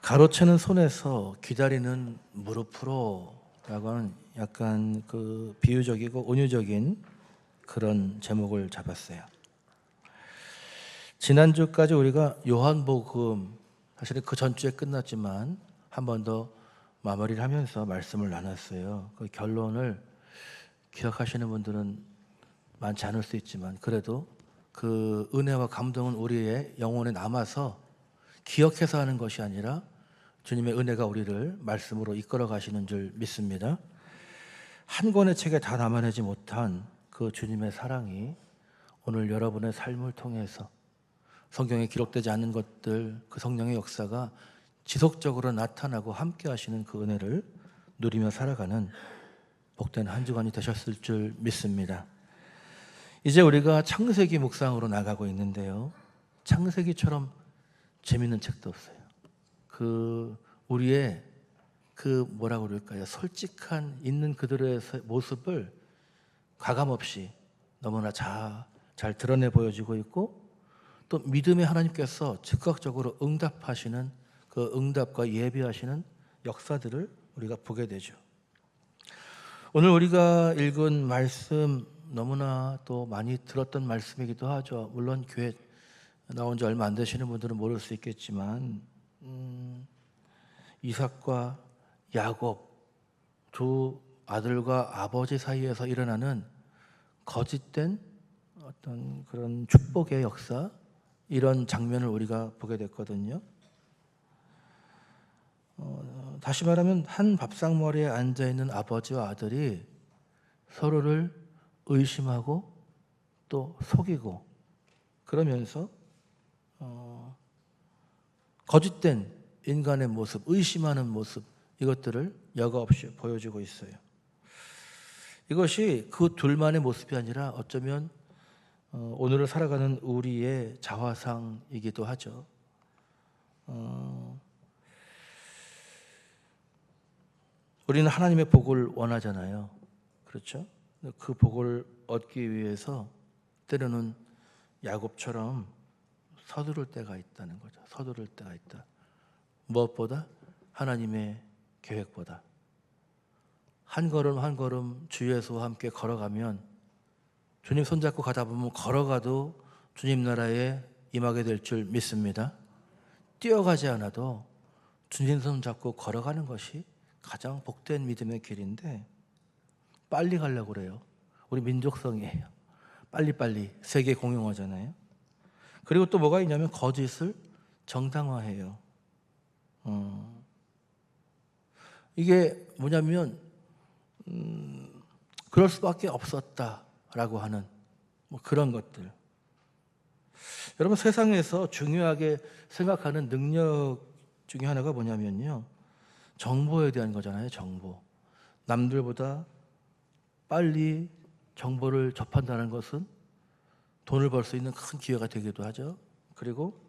가로채는 손에서 기다리는 무릎으로 라고 하는 약간 그 비유적이고 은유적인 그런 제목을 잡았어요. 지난주까지 우리가 요한복음, 사실은 그 전주에 끝났지만 한 번 더 마무리를 하면서 말씀을 나눴어요. 그 결론을 기억하시는 분들은 많지 않을 수 있지만 그래도 그 은혜와 감동은 우리의 영혼에 남아서 기억해서 하는 것이 아니라 주님의 은혜가 우리를 말씀으로 이끌어 가시는 줄 믿습니다. 한 권의 책에 다 담아내지 못한 그 주님의 사랑이 오늘 여러분의 삶을 통해서 성경에 기록되지 않는 것들, 그 성령의 역사가 지속적으로 나타나고 함께 하시는 그 은혜를 누리며 살아가는 복된 한 주간이 되셨을 줄 믿습니다. 이제 우리가 창세기 묵상으로 나가고 있는데요. 창세기처럼 재밌는 책도 없어요. 우리의 뭐라고 그럴까요? 솔직한 있는 그들의 모습을 가감없이 너무나 잘 드러내 보여지고 있고, 또 믿음의 하나님께서 즉각적으로 응답하시는 그 응답과 예비하시는 역사들을 우리가 보게 되죠. 오늘 우리가 읽은 말씀 너무나 또 많이 들었던 말씀이기도 하죠. 물론 교회 나온 지 얼마 안 되시는 분들은 모를 수 있겠지만 이삭과 야곱 두 아들과 아버지 사이에서 일어나는 거짓된 어떤 그런 축복의 역사, 이런 장면을 우리가 보게 됐거든요. 다시 말하면 한 밥상머리에 앉아있는 아버지와 아들이 서로를 의심하고 또 속이고 그러면서 거짓된 인간의 모습, 의심하는 모습, 이것들을 여과 없이 보여주고 있어요. 이것이 그 둘만의 모습이 아니라 어쩌면 오늘을 살아가는 우리의 자화상이기도 하죠. 우리는 하나님의 복을 원하잖아요. 그렇죠? 그 복을 얻기 위해서 때로는 야곱처럼 서두를 때가 있다는 거죠. 서두를 때가 있다. 무엇보다 하나님의 계획보다 한 걸음 한 걸음 주 예수와 함께 걸어가면, 주님 손잡고 가다 보면 걸어가도 주님 나라에 임하게 될 줄 믿습니다. 뛰어가지 않아도 주님 손잡고 걸어가는 것이 가장 복된 믿음의 길인데, 빨리 가려고 그래요. 우리 민족성이에요. 빨리빨리 세계 공용어잖아요. 그리고 또 뭐가 있냐면 거짓을 정당화해요. 이게 뭐냐면 그럴 수밖에 없었다라고 하는 그런 것들. 여러분, 세상에서 중요하게 생각하는 능력 중에 하나가 뭐냐면요, 정보에 대한 거잖아요. 정보. 남들보다 빨리 정보를 접한다는 것은 돈을 벌 수 있는 큰 기회가 되기도 하죠. 그리고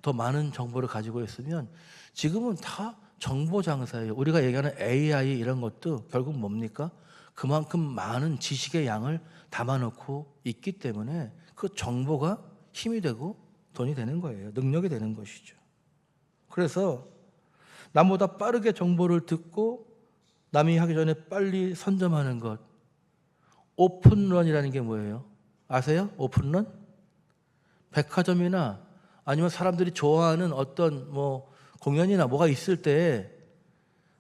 더 많은 정보를 가지고 있으면, 지금은 다 정보 장사예요. 우리가 얘기하는 AI 이런 것도 결국 뭡니까? 그만큼 많은 지식의 양을 담아놓고 있기 때문에 그 정보가 힘이 되고 돈이 되는 거예요. 능력이 되는 것이죠. 그래서 남보다 빠르게 정보를 듣고 남이 하기 전에 빨리 선점하는 것, 오픈런이라는 게 뭐예요? 아세요? 오픈런? 백화점이나 아니면 사람들이 좋아하는 어떤 공연이나 뭐가 있을 때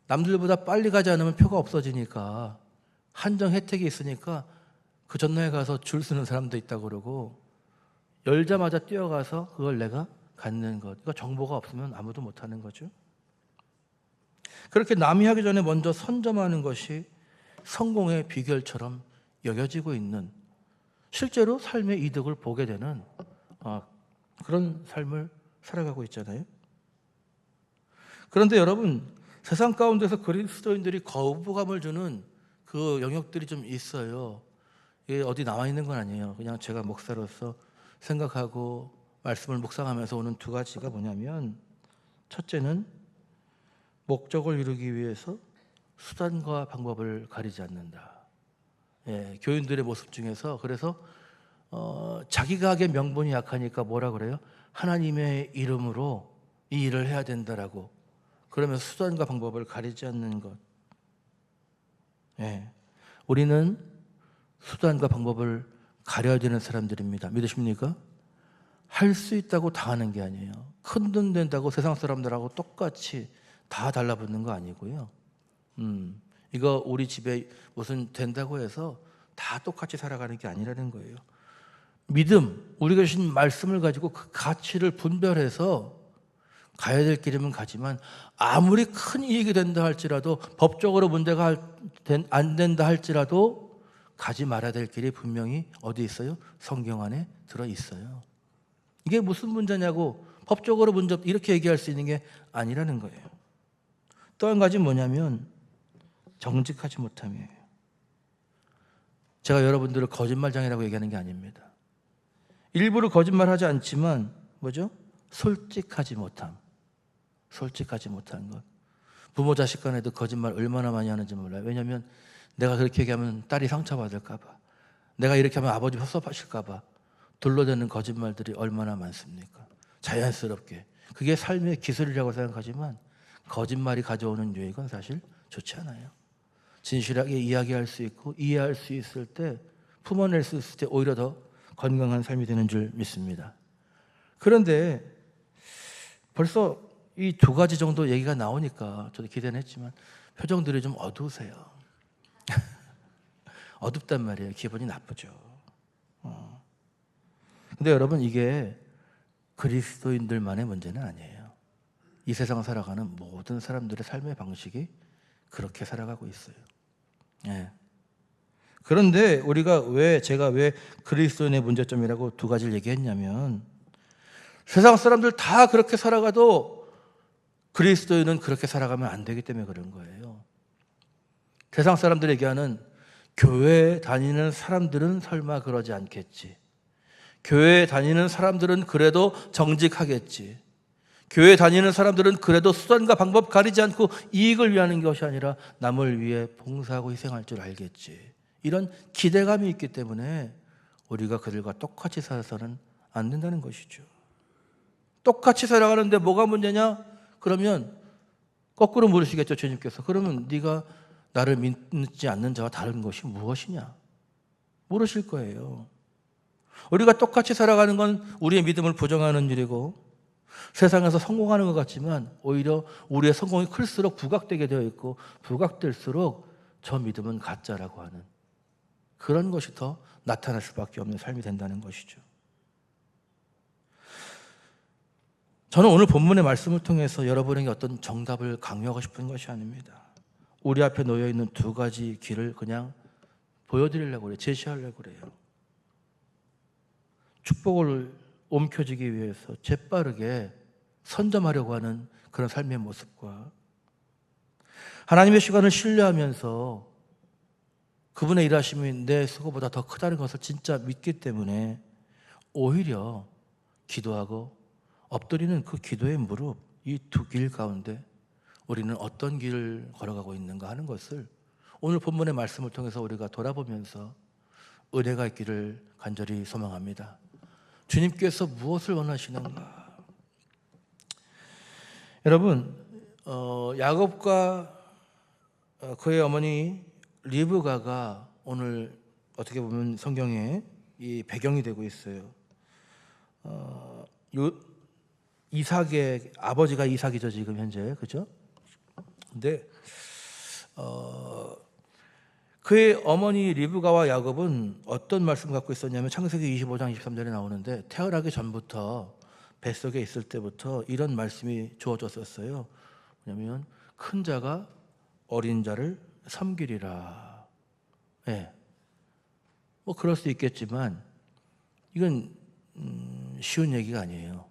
남들보다 빨리 가지 않으면 표가 없어지니까, 한정 혜택이 있으니까 그 전날 가서 줄 서는 사람도 있다고 그러고, 열자마자 뛰어가서 그걸 내가 갖는 것. 이거 정보가 없으면 아무도 못하는 거죠. 그렇게 남이 하기 전에 먼저 선점하는 것이 성공의 비결처럼 여겨지고 있는, 실제로 삶의 이득을 보게 되는 그런 삶을 살아가고 있잖아요. 그런데 여러분, 세상 가운데서 그리스도인들이 거부감을 주는 그 영역들이 좀 있어요. 이게 어디 나와 있는 건 아니에요. 그냥 제가 목사로서 생각하고 말씀을 묵상하면서 오는 두 가지가 뭐냐면, 첫째는 목적을 이루기 위해서 수단과 방법을 가리지 않는다. 교인들의 모습 중에서, 그래서 자기가 하기에 명분이 약하니까 뭐라 그래요? 하나님의 이름으로 이 일을 해야 된다라고 그러면서 수단과 방법을 가리지 않는 것. 예. 우리는 수단과 방법을 가려야 되는 사람들입니다. 믿으십니까? 할 수 있다고 다 하는 게 아니에요. 큰 돈 된다고 세상 사람들하고 똑같이 다 달라붙는 거 아니고요. 이거 우리 집에 무슨 된다고 해서 다 똑같이 살아가는 게 아니라는 거예요. 믿음, 우리가 주신 말씀을 가지고 그 가치를 분별해서 가야 될 길이면 가지만 아무리 큰 이익이 된다 할지라도 법적으로 문제가 안 된다 할지라도 가지 말아야 될 길이 분명히 어디 있어요? 성경 안에 들어 있어요. 이게 무슨 문제냐고 법적으로 문제 이렇게 얘기할 수 있는 게 아니라는 거예요. 또 한 가지 뭐냐면 정직하지 못함이에요. 제가 여러분들을 거짓말장이라고 얘기하는 게 아닙니다. 일부러 거짓말하지 않지만 뭐죠? 솔직하지 못함. 솔직하지 못한 것. 부모 자식 간에도 거짓말 얼마나 많이 하는지 몰라요. 왜냐하면 내가 그렇게 얘기하면 딸이 상처받을까 봐, 내가 이렇게 하면 아버지 섭섭하실까 봐 둘러대는 거짓말들이 얼마나 많습니까? 자연스럽게. 그게 삶의 기술이라고 생각하지만 거짓말이 가져오는 유익은 사실 좋지 않아요. 진실하게 이야기할 수 있고 이해할 수 있을 때, 품어낼 수 있을 때 오히려 더 건강한 삶이 되는 줄 믿습니다. 그런데 벌써 이 두 가지 정도 얘기가 나오니까 저도 기대는 했지만 표정들이 좀 어두우세요. 어둡단 말이에요. 기분이 나쁘죠. 근데 여러분, 이게 그리스도인들만의 문제는 아니에요. 이 세상 살아가는 모든 사람들의 삶의 방식이 그렇게 살아가고 있어요. 예. 그런데 제가 왜 그리스도인의 문제점이라고 두 가지를 얘기했냐면, 세상 사람들 다 그렇게 살아가도 그리스도인은 그렇게 살아가면 안 되기 때문에 그런 거예요. 세상 사람들이 얘기하는 교회 다니는 사람들은 설마 그러지 않겠지. 교회 다니는 사람들은 그래도 정직하겠지. 교회 다니는 사람들은 그래도 수단과 방법 가리지 않고 이익을 위하는 것이 아니라 남을 위해 봉사하고 희생할 줄 알겠지. 이런 기대감이 있기 때문에 우리가 그들과 똑같이 살아서는 안 된다는 것이죠. 똑같이 살아가는데 뭐가 문제냐? 그러면 거꾸로 물으시겠죠, 주님께서. 그러면 네가 나를 믿지 않는 자와 다른 것이 무엇이냐? 물으실 거예요. 우리가 똑같이 살아가는 건 우리의 믿음을 부정하는 일이고, 세상에서 성공하는 것 같지만 오히려 우리의 성공이 클수록 부각되게 되어 있고, 부각될수록 저 믿음은 가짜라고 하는 그런 것이 더 나타날 수밖에 없는 삶이 된다는 것이죠. 저는 오늘 본문의 말씀을 통해서 여러분에게 어떤 정답을 강요하고 싶은 것이 아닙니다. 우리 앞에 놓여 있는 두 가지 길을 그냥 보여드리려고 그래요. 제시하려고 그래요. 축복을 옮겨지기 위해서 재빠르게 선점하려고 하는 그런 삶의 모습과, 하나님의 시간을 신뢰하면서 그분의 일하심이 내 수고보다 더 크다는 것을 진짜 믿기 때문에 오히려 기도하고 엎드리는 그 기도의 무릎, 이 두 길 가운데 우리는 어떤 길을 걸어가고 있는가 하는 것을 오늘 본문의 말씀을 통해서 우리가 돌아보면서 은혜가 있기를 간절히 소망합니다. 주님께서 무엇을 원하시는가? 여러분, 야곱과 그의 어머니 리브가가 오늘 어떻게 보면 성경에 이 배경이 되고 있어요. 이삭의 아버지가 이삭이죠, 지금 현재. 그죠? 근데 그의 어머니 리브가와 야곱은 어떤 말씀을 갖고 있었냐면, 창세기 25장 23절에 나오는데, 태어나기 전부터 뱃속에 있을 때부터 이런 말씀이 주어졌었어요. 뭐냐면 큰 자가 어린 자를 섬기리라. 예. 뭐 그럴 수 있겠지만 이건 쉬운 얘기가 아니에요.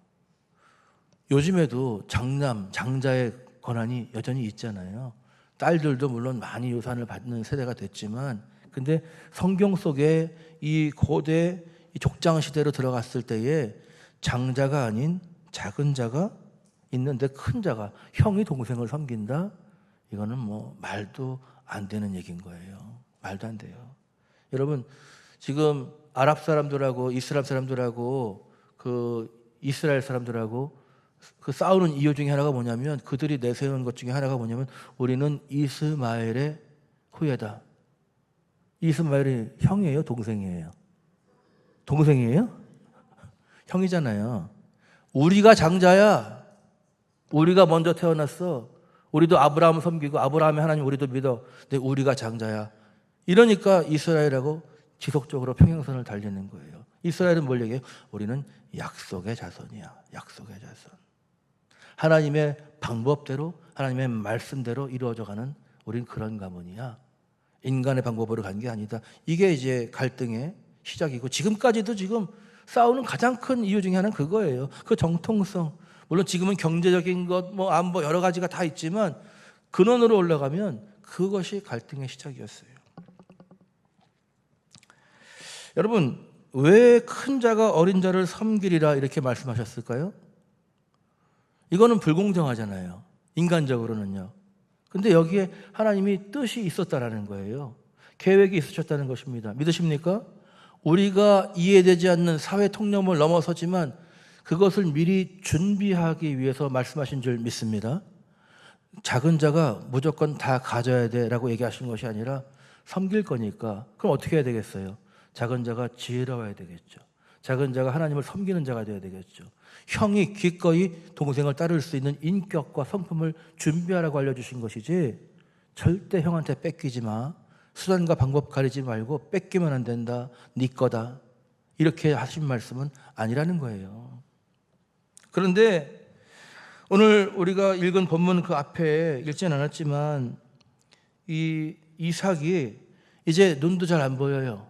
요즘에도 장자의 권한이 여전히 있잖아요. 딸들도 물론 많이 유산을 받는 세대가 됐지만, 근데 성경 속에 이 고대 족장 시대로 들어갔을 때에 장자가 아닌 작은 자가 있는데 큰 자가, 형이 동생을 섬긴다? 이거는 뭐 말도 안 되는 얘기인 거예요. 말도 안 돼요. 여러분, 지금 아랍 사람들하고 이슬람 사람들하고 그 이스라엘 사람들하고 그 싸우는 이유 중에 하나가 뭐냐면, 그들이 내세우는 것 중에 하나가 뭐냐면, 우리는 이스마엘의 후예다. 이스마엘이 형이에요, 동생이에요? 동생이에요? 형이잖아요. 우리가 장자야. 우리가 먼저 태어났어. 우리도 아브라함을 섬기고 아브라함의 하나님 우리도 믿어. 근데 우리가 장자야. 이러니까 이스라엘하고 지속적으로 평행선을 달리는 거예요. 이스라엘은 뭘 얘기해요? 우리는 약속의 자손이야. 약속의 자손. 하나님의 방법대로, 하나님의 말씀대로 이루어져가는 우린 그런 가문이야. 인간의 방법으로 간 게 아니다. 이게 이제 갈등의 시작이고, 지금까지도 지금 싸우는 가장 큰 이유 중에 하나는 그거예요. 그 정통성. 물론 지금은 경제적인 것, 안보 여러 가지가 다 있지만 근원으로 올라가면 그것이 갈등의 시작이었어요. 여러분, 왜 큰 자가 어린 자를 섬기리라 이렇게 말씀하셨을까요? 이거는 불공정하잖아요. 인간적으로는요. 근데 여기에 하나님이 뜻이 있었다라는 거예요. 계획이 있으셨다는 것입니다. 믿으십니까? 우리가 이해되지 않는 사회 통념을 넘어서지만 그것을 미리 준비하기 위해서 말씀하신 줄 믿습니다. 작은 자가 무조건 다 가져야 돼라고 얘기하신 것이 아니라 섬길 거니까, 그럼 어떻게 해야 되겠어요? 작은 자가 지혜로워야 되겠죠. 작은 자가 하나님을 섬기는 자가 되어야 되겠죠. 형이 기꺼이 동생을 따를 수 있는 인격과 성품을 준비하라고 알려주신 것이지, 절대 형한테 뺏기지 마, 수단과 방법 가리지 말고 뺏기면 안 된다, 네 거다, 이렇게 하신 말씀은 아니라는 거예요. 그런데 오늘 우리가 읽은 본문 그 앞에 읽지는 않았지만 이 이삭이 이제 눈도 잘 안 보여요.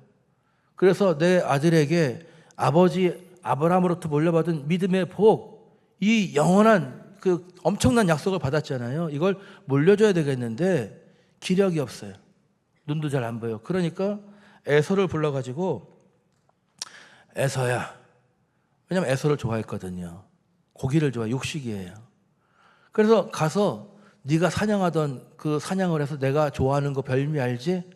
그래서 내 아들에게 아버지 아브라함으로부터 물려받은 믿음의 복, 이 영원한 그 엄청난 약속을 받았잖아요. 이걸 물려줘야 되겠는데 기력이 없어요. 눈도 잘 안 보여. 그러니까 에서를 불러가지고, 에서야, 왜냐면 에서를 좋아했거든요. 고기를 좋아해, 육식이에요. 그래서 가서 네가 사냥하던 그 사냥을 해서 내가 좋아하는 거 별미 알지?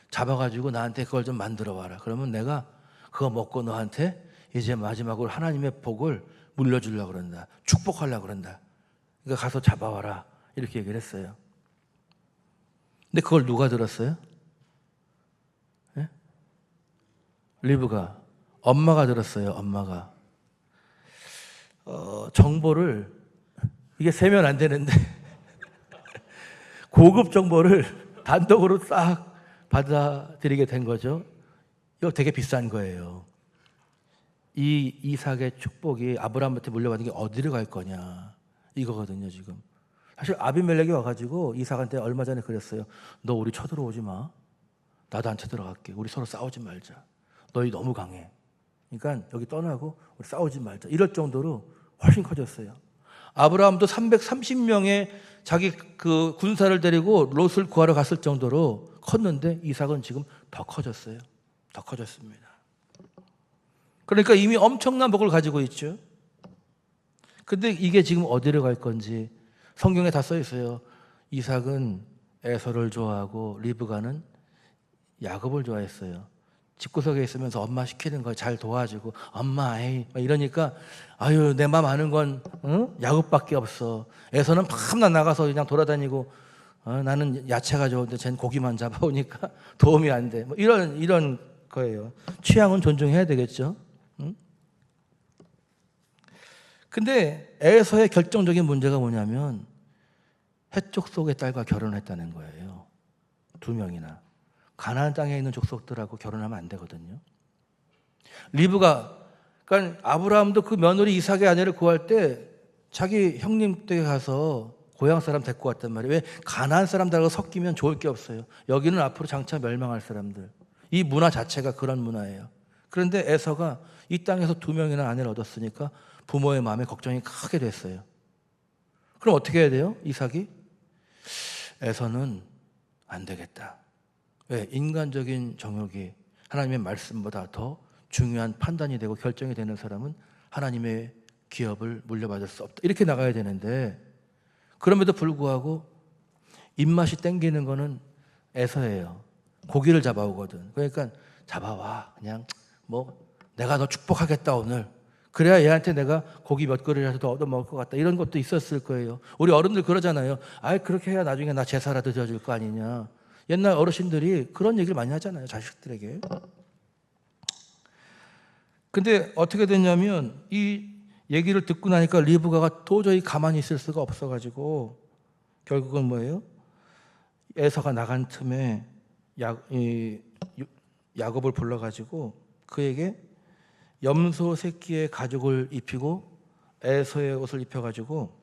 잡아가지고 나한테 그걸 좀 만들어 와라. 그러면 내가 그거 먹고 너한테 이제 마지막으로 하나님의 복을 물려주려고 그런다. 축복하려고 그런다. 그러니까 가서 잡아와라. 이렇게 얘기를 했어요. 근데 그걸 누가 들었어요? 네? 리브가, 엄마가 들었어요. 엄마가. 정보를, 이게 세면 안 되는데 고급 정보를 단독으로 싹 받아들이게 된 거죠. 이거 되게 비싼 거예요. 이 이삭의 축복이 아브라함한테 물려받은 게 어디로 갈 거냐, 이거거든요. 지금 사실 아비멜렉이 와가지고 이삭한테 얼마 전에 그랬어요. 너 우리 쳐들어오지 마. 나도 안 쳐들어갈게. 우리 서로 싸우지 말자. 너희 너무 강해. 그러니까 여기 떠나고 우리 싸우지 말자. 이럴 정도로 훨씬 커졌어요. 아브라함도 330명의 자기 그 군사를 데리고 롯을 구하러 갔을 정도로 컸는데 이삭은 지금 더 커졌어요. 더 커졌습니다. 그러니까 이미 엄청난 복을 가지고 있죠. 근데 이게 지금 어디로 갈 건지 성경에 다 써 있어요. 이삭은 에서를 좋아하고 리브가는 야곱을 좋아했어요. 집구석에 있으면서 엄마 시키는 거 잘 도와주고, 엄마 에이 이러니까 아유 내 맘 아는 건 야곱밖에 없어. 에서는 밤낮 나가서 그냥 돌아다니고, 나는 야채가 좋은데 쟨 고기만 잡아오니까 도움이 안 돼. 이런 거예요. 취향은 존중해야 되겠죠. 근데 에서의 결정적인 문제가 뭐냐면 해족 속의 딸과 결혼했다는 거예요. 2명이나. 가나안 땅에 있는 족속들하고 결혼하면 안 되거든요. 리브가, 그러니까 아브라함도 그 며느리 이삭의 아내를 구할 때 자기 형님 댁에 가서 고향 사람 데리고 왔단 말이에요. 왜? 가나안 사람들하고 섞이면 좋을 게 없어요. 여기는 앞으로 장차 멸망할 사람들. 이 문화 자체가 그런 문화예요. 그런데 에서가 이 땅에서 2명이나 아내를 얻었으니까 부모의 마음에 걱정이 크게 됐어요. 그럼 어떻게 해야 돼요? 이삭이? 에서는 안 되겠다. 왜? 인간적인 정욕이 하나님의 말씀보다 더 중요한 판단이 되고 결정이 되는 사람은 하나님의 기업을 물려받을 수 없다. 이렇게 나가야 되는데, 그럼에도 불구하고 입맛이 땡기는 거는 에서예요. 고기를 잡아오거든. 그러니까 잡아와. 그냥 내가 너 축복하겠다 오늘. 그래야 얘한테 내가 고기 몇 그릇이라도 더 얻어먹을 것 같다. 이런 것도 있었을 거예요. 우리 어른들 그러잖아요. 아이, 그렇게 해야 나중에 나 제사라도 드려줄 거 아니냐. 옛날 어르신들이 그런 얘기를 많이 하잖아요, 자식들에게. 근데 어떻게 됐냐면 이 얘기를 듣고 나니까 리브가가 도저히 가만히 있을 수가 없어가지고 결국은 뭐예요? 에서가 나간 틈에 야곱을 불러가지고 그에게 염소 새끼의 가죽을 입히고 에서의 옷을 입혀가지고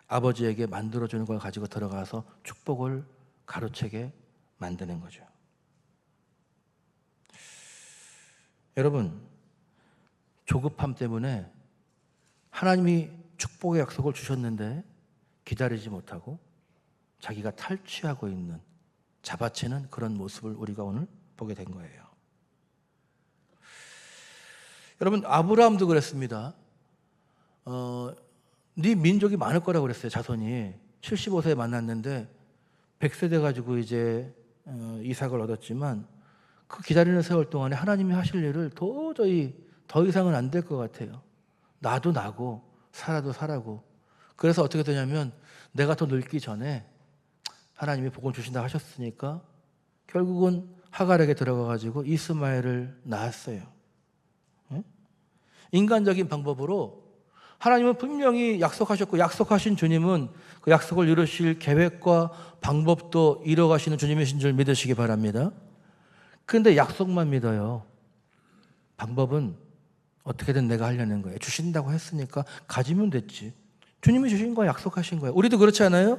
아버지에게 만들어주는 걸 가지고 들어가서 축복을 가로채게 만드는 거죠. 여러분, 조급함 때문에 하나님이 축복의 약속을 주셨는데 기다리지 못하고 자기가 탈취하고 있는, 잡아채는 그런 모습을 우리가 오늘 보게 된 거예요. 여러분, 아브라함도 그랬습니다. 네 민족이 많을 거라고 그랬어요. 자손이 75세에 만났는데 100세 돼가지고 이제 이삭을 얻었지만 그 기다리는 세월 동안에 하나님이 하실 일을 도저히 더 이상은 안 될 것 같아요. 나도 나고 살아도 살아고. 그래서 어떻게 되냐면 내가 더 늙기 전에 하나님이 복을 주신다 하셨으니까 결국은 하갈에게 들어가가지고 이스마엘을 낳았어요. 인간적인 방법으로 하나님은 분명히 약속하셨고 약속하신 주님은 그 약속을 이루실 계획과 방법도 이뤄가시는 주님이신 줄 믿으시기 바랍니다. 그런데 약속만 믿어요. 방법은 어떻게든 내가 하려는 거예요. 주신다고 했으니까 가지면 됐지. 주님이 주신 거 약속하신 거예요. 우리도 그렇지 않아요?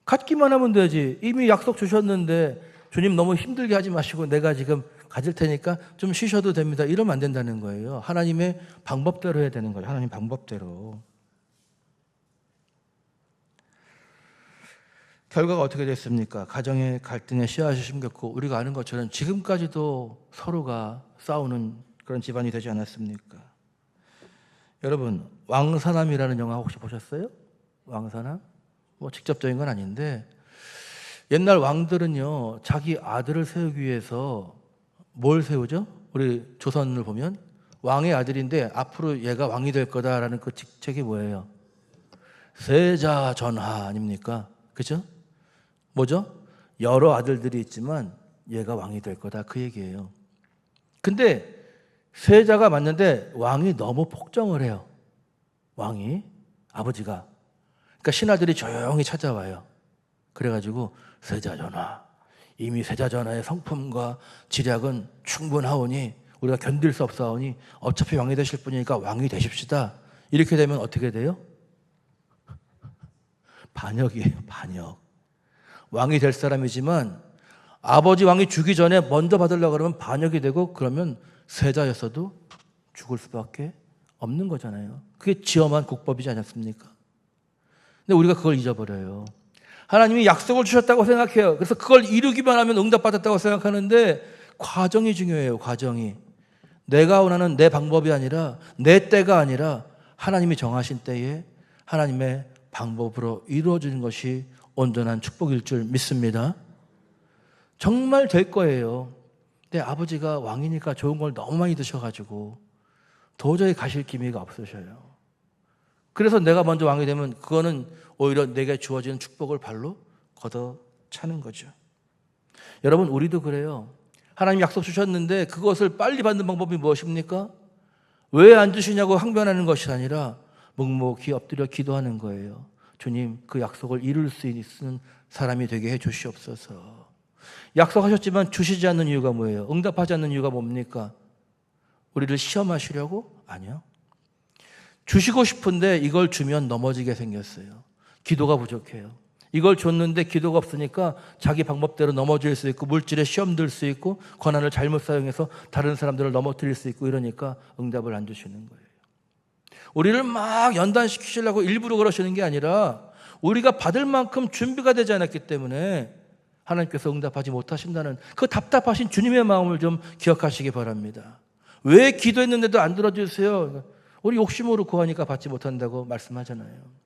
갖기만 하면 되지. 이미 약속 주셨는데 주님 너무 힘들게 하지 마시고 내가 지금 가질 테니까 좀 쉬셔도 됩니다. 이러면 안 된다는 거예요. 하나님의 방법대로 해야 되는 거예요. 하나님 방법대로. 결과가 어떻게 됐습니까? 가정의 갈등에 씨앗이 심겼고 우리가 아는 것처럼 지금까지도 서로가 싸우는 그런 집안이 되지 않았습니까? 여러분, 왕사남이라는 영화 혹시 보셨어요? 왕사남? 뭐 직접적인 건 아닌데 옛날 왕들은요 자기 아들을 세우기 위해서 뭘 세우죠? 우리 조선을 보면 왕의 아들인데 앞으로 얘가 왕이 될 거다라는 그 직책이 뭐예요? 세자 전하 아닙니까? 그죠? 뭐죠? 여러 아들들이 있지만 얘가 왕이 될 거다 그 얘기예요. 근데 세자가 맞는데 왕이 너무 폭정을 해요. 왕이 아버지가. 그러니까 신하들이 조용히 찾아와요. 그래가지고 세자 전하, 이미 세자 전하의 성품과 지략은 충분하오니 우리가 견딜 수 없사오니 어차피 왕이 되실 분이니까 왕이 되십시다. 이렇게 되면 어떻게 돼요? 반역이에요. 반역. 왕이 될 사람이지만 아버지 왕이 주기 전에 먼저 받으려고 그러면 반역이 되고 그러면 세자였어도 죽을 수밖에 없는 거잖아요. 그게 지엄한 국법이지 않습니까? 근데 우리가 그걸 잊어버려요. 하나님이 약속을 주셨다고 생각해요. 그래서 그걸 이루기만 하면 응답받았다고 생각하는데 과정이 중요해요. 과정이. 내가 원하는 내 방법이 아니라 내 때가 아니라 하나님이 정하신 때에 하나님의 방법으로 이루어지는 것이 온전한 축복일 줄 믿습니다. 정말 될 거예요. 근데 아버지가 왕이니까 좋은 걸 너무 많이 드셔가지고 도저히 가실 기미가 없으셔요. 그래서 내가 먼저 왕이 되면 그거는 오히려 내게 주어지는 축복을 발로 걷어차는 거죠. 여러분, 우리도 그래요. 하나님 약속 주셨는데 그것을 빨리 받는 방법이 무엇입니까? 왜 안 주시냐고 항변하는 것이 아니라 묵묵히 엎드려 기도하는 거예요. 주님, 그 약속을 이룰 수 있는 사람이 되게 해 주시옵소서. 약속하셨지만 주시지 않는 이유가 뭐예요? 응답하지 않는 이유가 뭡니까? 우리를 시험하시려고? 아니요. 주시고 싶은데 이걸 주면 넘어지게 생겼어요. 기도가 부족해요. 이걸 줬는데 기도가 없으니까 자기 방법대로 넘어질 수 있고 물질에 시험 들 수 있고 권한을 잘못 사용해서 다른 사람들을 넘어뜨릴 수 있고 이러니까 응답을 안 주시는 거예요. 우리를 막 연단시키시려고 일부러 그러시는 게 아니라 우리가 받을 만큼 준비가 되지 않았기 때문에 하나님께서 응답하지 못하신다는 그 답답하신 주님의 마음을 좀 기억하시기 바랍니다. 왜 기도했는데도 안 들어주세요? 우리 욕심으로 구하니까 받지 못한다고 말씀하잖아요.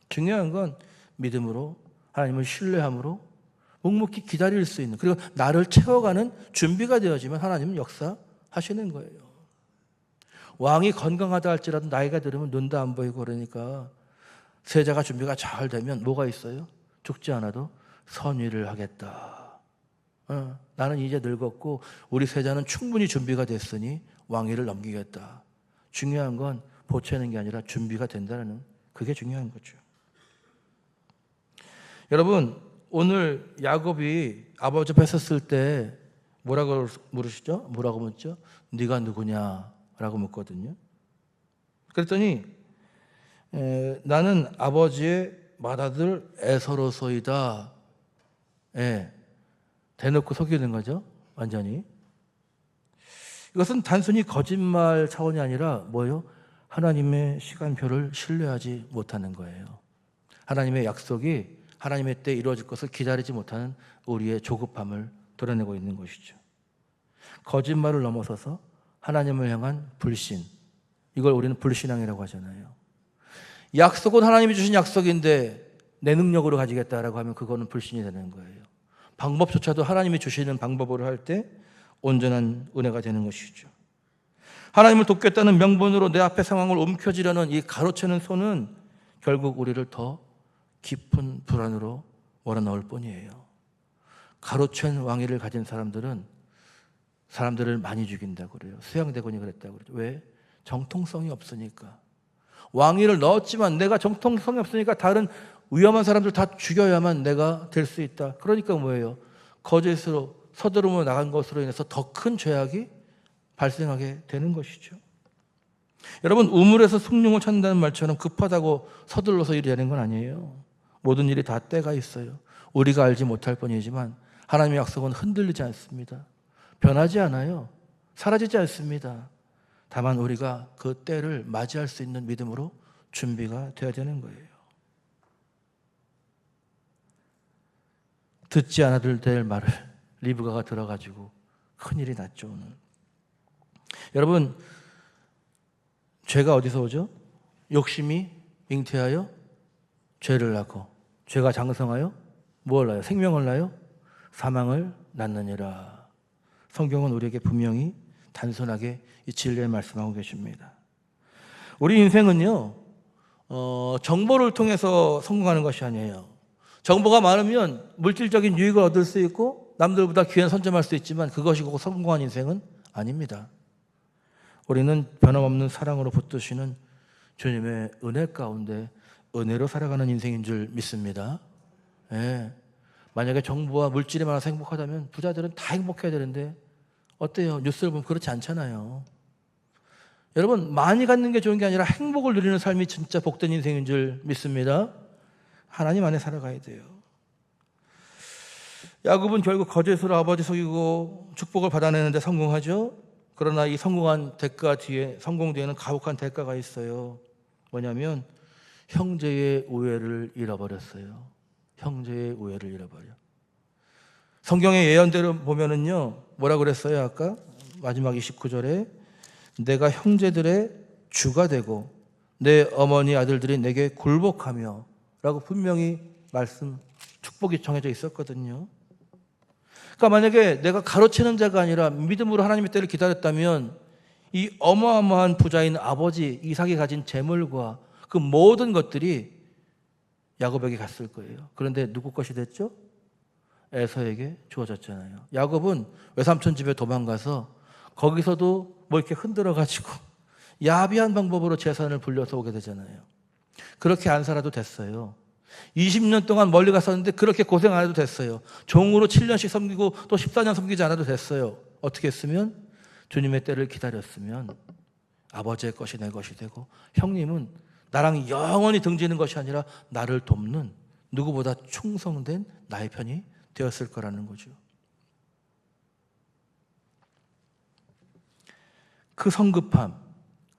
중요한 건 믿음으로 하나님을 신뢰함으로 묵묵히 기다릴 수 있는 그리고 나를 채워가는 준비가 되어지면 하나님은 역사하시는 거예요. 왕이 건강하다 할지라도 나이가 들으면 눈도 안 보이고 그러니까 세자가 준비가 잘 되면 뭐가 있어요? 죽지 않아도 선위를 하겠다. 나는 이제 늙었고 우리 세자는 충분히 준비가 됐으니 왕위를 넘기겠다. 중요한 건 보채는 게 아니라 준비가 된다는 그게 중요한 거죠. 여러분, 오늘 야곱이 아버지 뵀었을 때 뭐라고 물으시죠? 뭐라고 묻죠? 네가 누구냐라고 묻거든요. 그랬더니 나는 아버지의 맏아들 에서로소이다. 대놓고 속이는 거죠. 완전히. 이것은 단순히 거짓말 차원이 아니라 뭐예요? 하나님의 시간표를 신뢰하지 못하는 거예요. 하나님의 약속이 하나님의 때 이루어질 것을 기다리지 못하는 우리의 조급함을 드러내고 있는 것이죠. 거짓말을 넘어서서 하나님을 향한 불신, 이걸 우리는 불신앙이라고 하잖아요. 약속은 하나님이 주신 약속인데 내 능력으로 가지겠다라고 하면 그거는 불신이 되는 거예요. 방법조차도 하나님이 주시는 방법으로 할 때 온전한 은혜가 되는 것이죠. 하나님을 돕겠다는 명분으로 내 앞의 상황을 움켜쥐려는 이 가로채는 손은 결국 우리를 더 깊은 불안으로 몰아넣을 뿐이에요. 가로챈 왕위를 가진 사람들은 사람들을 많이 죽인다고 그래요. 수양대군이 그랬다고 그러죠. 왜? 정통성이 없으니까. 왕위를 넣었지만 내가 정통성이 없으니까 다른 위험한 사람들 다 죽여야만 내가 될 수 있다. 그러니까 뭐예요? 거짓으로 서두르며 나간 것으로 인해서 더 큰 죄악이 발생하게 되는 것이죠. 여러분, 우물에서 숭늉을 찾는다는 말처럼 급하다고 서둘러서 일이 되는 건 아니에요. 모든 일이 다 때가 있어요. 우리가 알지 못할 뿐이지만 하나님의 약속은 흔들리지 않습니다. 변하지 않아요. 사라지지 않습니다. 다만 우리가 그 때를 맞이할 수 있는 믿음으로 준비가 되어야 되는 거예요. 듣지 않아도 될 말을 리브가가 들어가지고 큰일이 났죠. 오늘. 여러분, 죄가 어디서 오죠? 욕심이 잉태하여 죄를 낳고 죄가 장성하여 무엇을 낳아요? 생명을 낳아요? 사망을 낳느니라. 성경은 우리에게 분명히 단순하게 이 진리를 말씀하고 계십니다. 우리 인생은요, 정보를 통해서 성공하는 것이 아니에요. 정보가 많으면 물질적인 유익을 얻을 수 있고 남들보다 기회는 선점할 수 있지만 그것이 꼭 성공한 인생은 아닙니다. 우리는 변함없는 사랑으로 붙드시는 주님의 은혜 가운데 은혜로 살아가는 인생인 줄 믿습니다. 만약에 정보와 물질이 많아서 행복하다면 부자들은 다 행복해야 되는데 어때요? 뉴스를 보면 그렇지 않잖아요. 여러분, 많이 갖는 게 좋은 게 아니라 행복을 누리는 삶이 진짜 복된 인생인 줄 믿습니다. 하나님 안에 살아가야 돼요. 야곱은 결국 거짓으로 아버지 속이고 축복을 받아내는데 성공하죠. 그러나 이 성공한 대가 뒤에, 성공 뒤에는 가혹한 대가가 있어요. 뭐냐면 형제의 우애를 잃어버렸어요. 형제의 우애를 잃어버려. 성경의 예언대로 보면은요, 뭐라 그랬어요? 아까 마지막 29절에 내가 형제들의 주가 되고 내 어머니 아들들이 내게 굴복하며 라고 분명히 축복이 정해져 있었거든요. 그러니까 만약에 내가 가로채는 자가 아니라 믿음으로 하나님의 때를 기다렸다면 이 어마어마한 부자인 아버지 이삭이 가진 재물과 그 모든 것들이 야곱에게 갔을 거예요. 그런데 누구 것이 됐죠? 에서에게 주어졌잖아요. 야곱은 외삼촌 집에 도망가서 거기서도 뭐 이렇게 흔들어가지고 야비한 방법으로 재산을 불려서 오게 되잖아요. 그렇게 안 살아도 됐어요. 20년 동안 멀리 갔었는데 그렇게 고생 안 해도 됐어요. 종으로 7년씩 섬기고 또 14년 섬기지 않아도 됐어요. 어떻게 했으면? 주님의 때를 기다렸으면 아버지의 것이 내 것이 되고 형님은 나랑 영원히 등지는 것이 아니라 나를 돕는 누구보다 충성된 나의 편이 되었을 거라는 거죠. 그 성급함,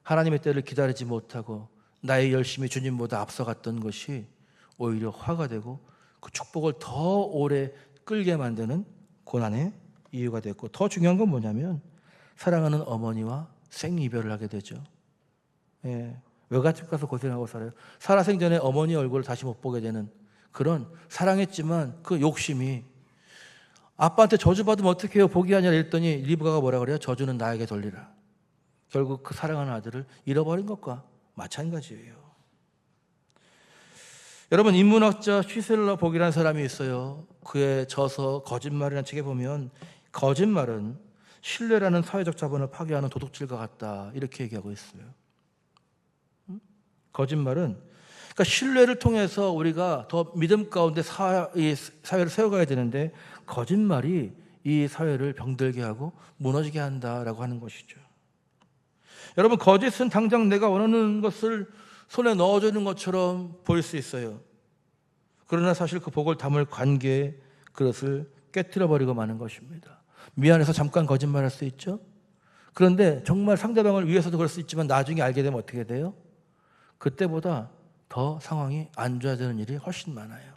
하나님의 때를 기다리지 못하고 나의 열심이 주님보다 앞서갔던 것이 오히려 화가 되고 그 축복을 더 오래 끌게 만드는 고난의 이유가 됐고, 더 중요한 건 뭐냐면 사랑하는 어머니와 생이별을 하게 되죠. 외갓집 가서 고생하고 살아요. 살아생전에 어머니 얼굴을 다시 못 보게 되는 그런, 사랑했지만 그 욕심이, 아빠한테 저주받으면 어떻게 해요? 복이 아니라 이랬더니 리브가가 뭐라 그래요? 저주는 나에게 돌리라. 결국 그 사랑하는 아들을 잃어버린 것과 마찬가지예요. 여러분, 인문학자 쉬슬러 복이라는 사람이 있어요. 그의 저서 거짓말이라는 책에 보면 거짓말은 신뢰라는 사회적 자본을 파괴하는 도둑질과 같다, 이렇게 얘기하고 있어요. 거짓말은, 그러니까 신뢰를 통해서 우리가 더 믿음 가운데 이 사회를 세워가야 되는데 거짓말이 이 사회를 병들게 하고 무너지게 한다라고 하는 것이죠. 여러분, 거짓은 당장 내가 원하는 것을 손에 넣어주는 것처럼 보일 수 있어요. 그러나 사실 그 복을 담을 관계의 그릇을 깨트려버리고 마는 것입니다. 미안해서 잠깐 거짓말할 수 있죠. 그런데 정말 상대방을 위해서도 그럴 수 있지만 나중에 알게 되면 어떻게 돼요? 그때보다 더 상황이 안 좋아지는 일이 훨씬 많아요.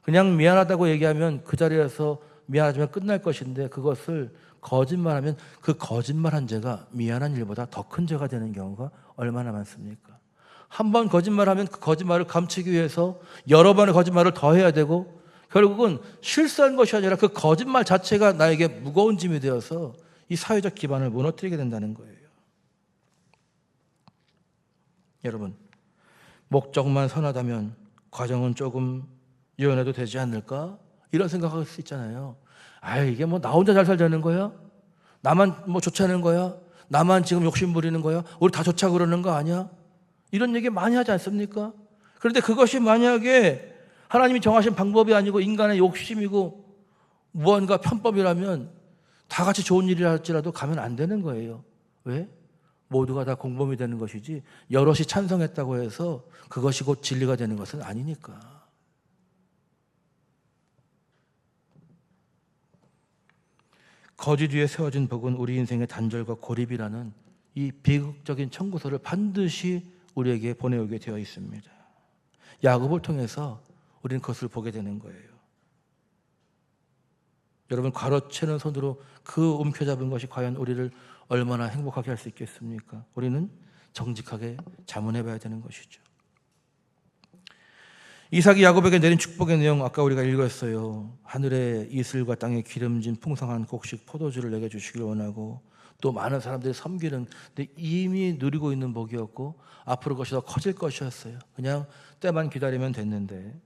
그냥 미안하다고 얘기하면 그 자리에서 미안하지만 끝날 것인데 그것을 거짓말하면 그 거짓말한 죄가 미안한 일보다 더 큰 죄가 되는 경우가 얼마나 많습니까? 한 번 거짓말하면 그 거짓말을 감추기 위해서 여러 번의 거짓말을 더 해야 되고 결국은 실수한 것이 아니라 그 거짓말 자체가 나에게 무거운 짐이 되어서 이 사회적 기반을 무너뜨리게 된다는 거예요. 여러분, 목적만 선하다면 과정은 조금 유연해도 되지 않을까? 이런 생각할 수 있잖아요. 이게 뭐 나 혼자 잘 살자는 거야? 나만 뭐 좋자는 거야? 나만 지금 욕심 부리는 거야? 우리 다 좋자 그러는 거 아니야? 이런 얘기 많이 하지 않습니까? 그런데 그것이 만약에 하나님이 정하신 방법이 아니고 인간의 욕심이고 무언가 편법이라면 다 같이 좋은 일이라 할지라도 가면 안 되는 거예요. 왜? 모두가 다 공범이 되는 것이지 여럿이 찬성했다고 해서 그것이 곧 진리가 되는 것은 아니니까. 거짓 위에 세워진 복은 우리 인생의 단절과 고립이라는 이 비극적인 청구서를 반드시 우리에게 보내오게 되어 있습니다. 야곱을 통해서 우리는 그것을 보게 되는 거예요. 여러분, 가로채는 손으로 그 움켜잡은 것이 과연 우리를 얼마나 행복하게 할 수 있겠습니까? 우리는 정직하게 자문해 봐야 되는 것이죠. 이삭이 야곱에게 내린 축복의 내용 아까 우리가 읽었어요. 하늘의 이슬과 땅의 기름진 풍성한 곡식 포도주를 내게 주시길 원하고 또 많은 사람들이 섬기는, 근데 이미 누리고 있는 복이었고 앞으로 그것이 더 커질 것이었어요. 그냥 때만 기다리면 됐는데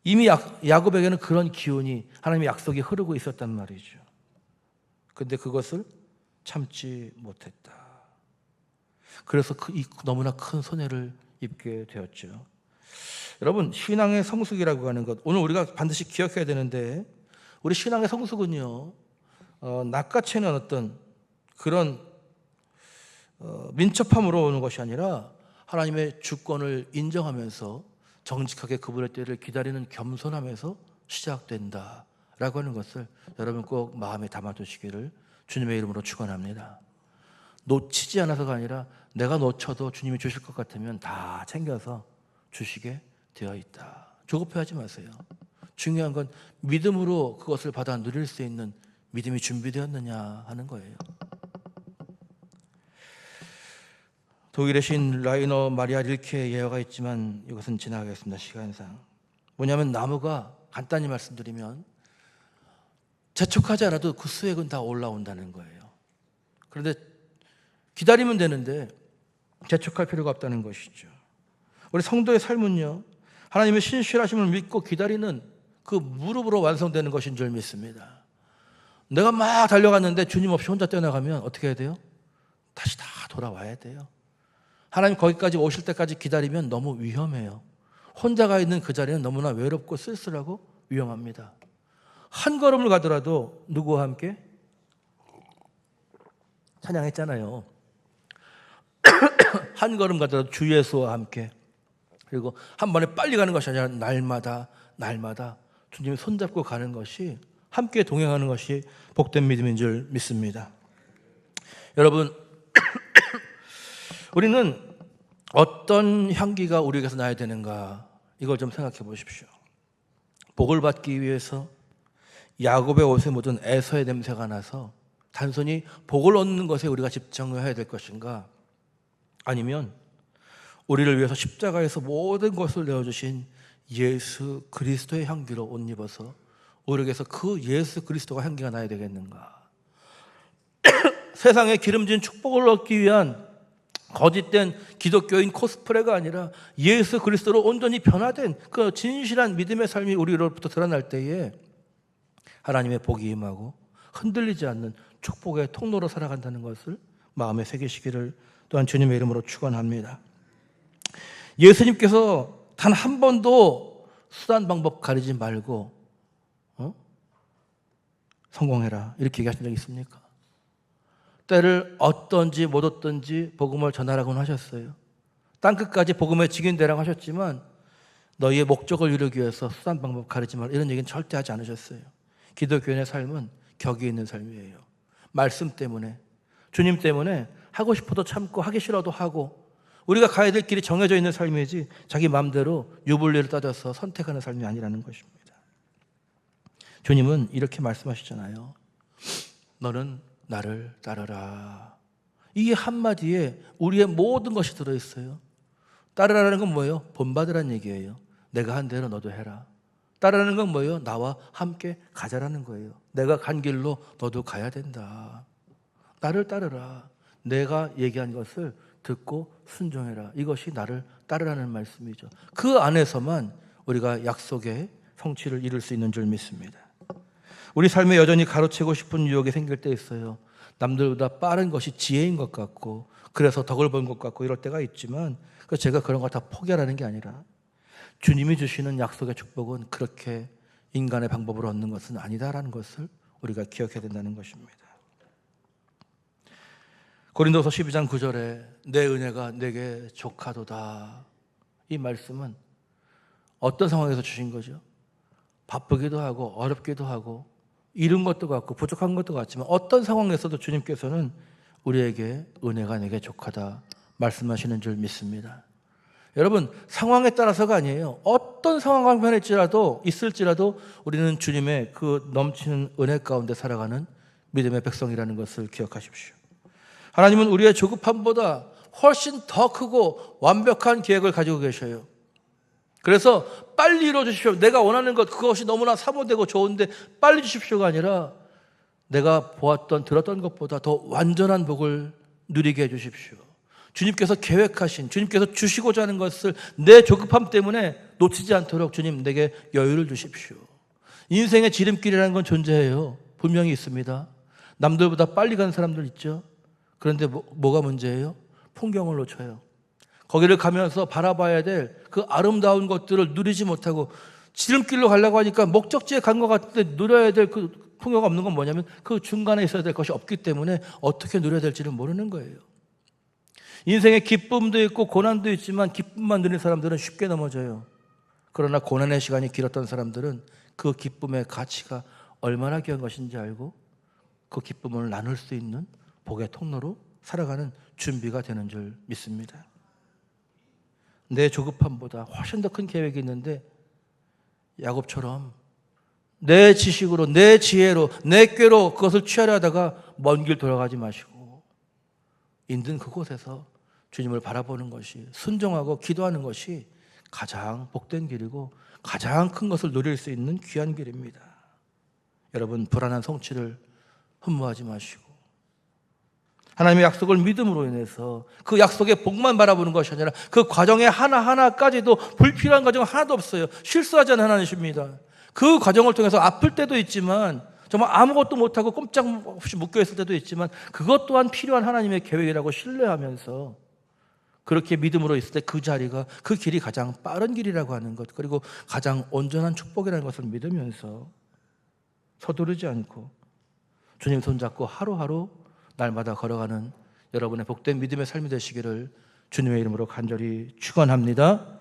이미 야곱에게는 그런 기운이, 하나님의 약속이 흐르고 있었단 말이죠. 근데 그것을 참지 못했다. 그래서 너무나 큰 손해를 입게 되었죠. 여러분, 신앙의 성숙이라고 하는 것, 오늘 우리가 반드시 기억해야 되는데 우리 신앙의 성숙은요, 낚아채는 어떤 그런 민첩함으로 오는 것이 아니라 하나님의 주권을 인정하면서 정직하게 그분의 때를 기다리는 겸손함에서 시작된다라고 하는 것을 여러분 꼭 마음에 담아두시기를 주님의 이름으로 축원합니다. 놓치지 않아서가 아니라 내가 놓쳐도 주님이 주실 것 같으면 다 챙겨서 주시게 되어 있다. 조급해하지 마세요. 중요한 건 믿음으로 그것을 받아 누릴 수 있는 믿음이 준비되었느냐 하는 거예요. 독일의 신 라이너 마리아 릴케의 예화가 있지만 이것은 지나가겠습니다. 시간상. 뭐냐면 나무가, 간단히 말씀드리면 재촉하지 않아도 그 수액은 다 올라온다는 거예요. 그런데 기다리면 되는데 재촉할 필요가 없다는 것이죠. 우리 성도의 삶은요, 하나님의 신실하심을 믿고 기다리는 그 무릎으로 완성되는 것인 줄 믿습니다. 내가 막 달려갔는데 주님 없이 혼자 떠나가면 어떻게 해야 돼요? 다시 다 돌아와야 돼요. 하나님 거기까지 오실 때까지 기다리면 너무 위험해요. 혼자 가 있는 그 자리는 너무나 외롭고 쓸쓸하고 위험합니다. 한 걸음을 가더라도 누구와 함께? 찬양했잖아요. 한 걸음 가더라도 주 예수와 함께. 그리고 한 번에 빨리 가는 것이 아니라 날마다 주님이 손잡고 가는 것이, 함께 동행하는 것이 복된 믿음인 줄 믿습니다. 여러분, 우리는 어떤 향기가 우리에게서 나야 되는가, 이걸 좀 생각해 보십시오. 복을 받기 위해서 야곱의 옷에 묻은 에서의 냄새가 나서 단순히 복을 얻는 것에 우리가 집중해야 될 것인가, 아니면 우리를 위해서 십자가에서 모든 것을 내어주신 예수 그리스도의 향기로 옷 입어서 우리에게서 그 예수 그리스도가 향기가 나야 되겠는가. 세상에 기름진 축복을 얻기 위한 거짓된 기독교인 코스프레가 아니라 예수 그리스도로 온전히 변화된 그 진실한 믿음의 삶이 우리로부터 드러날 때에 하나님의 복이 임하고 흔들리지 않는 축복의 통로로 살아간다는 것을 마음에 새기시기를 또한 주님의 이름으로 축원합니다. 예수님께서 단 한 번도 수단 방법 가리지 말고 성공해라 이렇게 얘기하신 적 있습니까? 때를 얻든지 못 얻든지 복음을 전하라고는 하셨어요. 땅끝까지 복음의 직인되라고 하셨지만 너희의 목적을 이루기 위해서 수단 방법 가리지 말라 이런 얘기는 절대 하지 않으셨어요. 기독교인의 삶은 격이 있는 삶이에요. 말씀 때문에, 주님 때문에 하고 싶어도 참고 하기 싫어도 하고 우리가 가야 될 길이 정해져 있는 삶이지 자기 마음대로 유불리를 따져서 선택하는 삶이 아니라는 것입니다. 주님은 이렇게 말씀하시잖아요. 너는 나를 따르라. 이 한마디에 우리의 모든 것이 들어있어요. 따르라는 건 뭐예요? 본받으라는 얘기예요. 내가 한 대로 너도 해라. 따르라는 건 뭐예요? 나와 함께 가자라는 거예요. 내가 간 길로 너도 가야 된다. 나를 따르라. 내가 얘기한 것을 듣고 순종해라. 이것이 나를 따르라는 말씀이죠. 그 안에서만 우리가 약속의 성취를 이룰 수 있는 줄 믿습니다. 우리 삶에 여전히 가로채고 싶은 유혹이 생길 때 있어요. 남들보다 빠른 것이 지혜인 것 같고 그래서 덕을 본 것 같고 이럴 때가 있지만 제가 그런 거 다 포기하라는 게 아니라 주님이 주시는 약속의 축복은 그렇게 인간의 방법으로 얻는 것은 아니다라는 것을 우리가 기억해야 된다는 것입니다. 고린도서 12장 9절에 내 은혜가 내게 족하도다. 이 말씀은 어떤 상황에서 주신 거죠? 바쁘기도 하고 어렵기도 하고 잃은 것도 같고 부족한 것도 같지만 어떤 상황에서도 주님께서는 우리에게 은혜가 내게 족하다 말씀하시는 줄 믿습니다. 여러분 상황에 따라서가 아니에요. 어떤 상황이 있을지라도 우리는 주님의 그 넘치는 은혜 가운데 살아가는 믿음의 백성이라는 것을 기억하십시오. 하나님은 우리의 조급함보다 훨씬 더 크고 완벽한 계획을 가지고 계셔요. 그래서 빨리 이루어 주십시오. 내가 원하는 것 그것이 너무나 사모되고 좋은데 빨리 주십시오가 아니라 내가 보았던 들었던 것보다 더 완전한 복을 누리게 해 주십시오. 주님께서 계획하신 주님께서 주시고자 하는 것을 내 조급함 때문에 놓치지 않도록 주님 내게 여유를 주십시오. 인생의 지름길이라는 건 존재해요. 분명히 있습니다. 남들보다 빨리 가는 사람들 있죠. 그런데 뭐가 문제예요? 풍경을 놓쳐요. 거기를 가면서 바라봐야 될 그 아름다운 것들을 누리지 못하고 지름길로 가려고 하니까 목적지에 간 것 같은데 누려야 될 그 풍요가 없는 건 뭐냐면 그 중간에 있어야 될 것이 없기 때문에 어떻게 누려야 될지를 모르는 거예요. 인생에 기쁨도 있고 고난도 있지만 기쁨만 누리는 사람들은 쉽게 넘어져요. 그러나 고난의 시간이 길었던 사람들은 그 기쁨의 가치가 얼마나 귀한 것인지 알고 그 기쁨을 나눌 수 있는 복의 통로로 살아가는 준비가 되는 줄 믿습니다. 내 조급함보다 훨씬 더 큰 계획이 있는데 야곱처럼 내 지식으로 내 지혜로 내 꾀로 그것을 취하려 하다가 먼 길 돌아가지 마시고 있는 그곳에서 주님을 바라보는 것이 순종하고 기도하는 것이 가장 복된 길이고 가장 큰 것을 누릴 수 있는 귀한 길입니다. 여러분 불안한 성취를 흠모하지 마시고 하나님의 약속을 믿음으로 인해서 그 약속의 복만 바라보는 것이 아니라 그 과정의 하나하나까지도 불필요한 과정 하나도 없어요. 실수하지 않는 하나님이십니다. 그 과정을 통해서 아플 때도 있지만 정말 아무것도 못하고 꼼짝없이 묶여있을 때도 있지만 그것 또한 필요한 하나님의 계획이라고 신뢰하면서 그렇게 믿음으로 있을 때 그 자리가 그 길이 가장 빠른 길이라고 하는 것 그리고 가장 온전한 축복이라는 것을 믿으면서 서두르지 않고 주님 손잡고 하루하루 날마다 걸어가는 여러분의 복된 믿음의 삶이 되시기를 주님의 이름으로 간절히 축원합니다.